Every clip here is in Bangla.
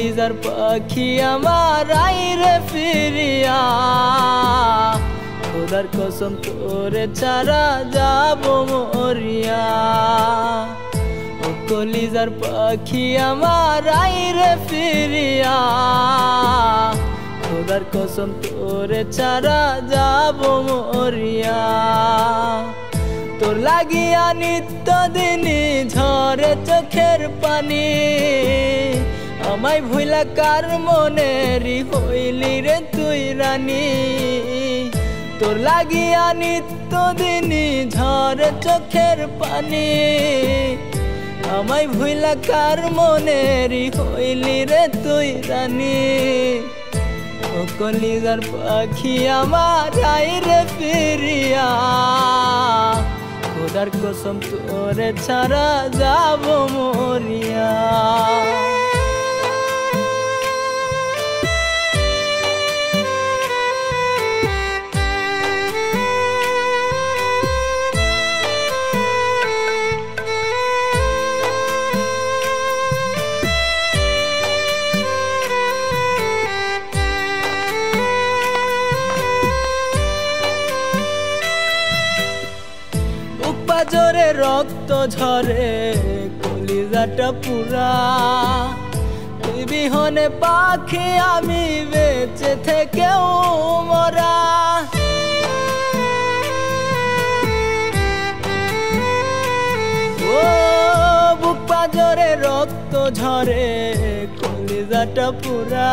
কলিজার পাখি আমার আইরে ফিরিয়া খোদার কসম তোরে ছাড়া যাব মরিয়া ও কলিজার পাখি আমার আইরে ফিরিয়া খোদার কসম তোরে ছাড়া যাব মরিয়া তোর লাগিয়া নিত্য দিনই ঝরে চোখের পানি আমায় ভুলা কার মনেরই হইলি রে তুই রানী তোর লাগিয়া নিত্য দিনই ঝরে চোখের পানি আমায় ভুলা কার মনেরই হইলি রে তুই রানী ও কলিজার পাখি আমার আইরে ফিরিয়া খোদার কসম তোরে ছাড়া যাব মরিয়া জোরে রক্ত ঝরে কলিজাটা পুরা তুই বিহনে পাখি আমি বেঁচে থেকেও মরা ও বুক পাজরে রক্ত ঝরে কলিজাটা পুরা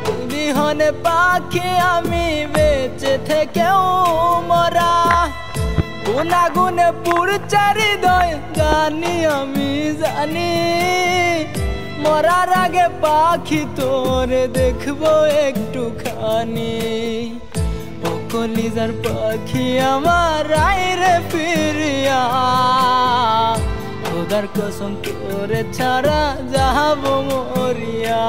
তুই বিহনে পাখি আমি বেঁচে থেকেও মরা গুনে পুরছে হৃদয় জানি আমি জানি মরার আগে পাখি তোরে দেখবো একটুখানি ও কলিজার পাখি আমার আইরে ফিরিয়া খোদার কসম তোরে ছাড়া যাব মরিয়া।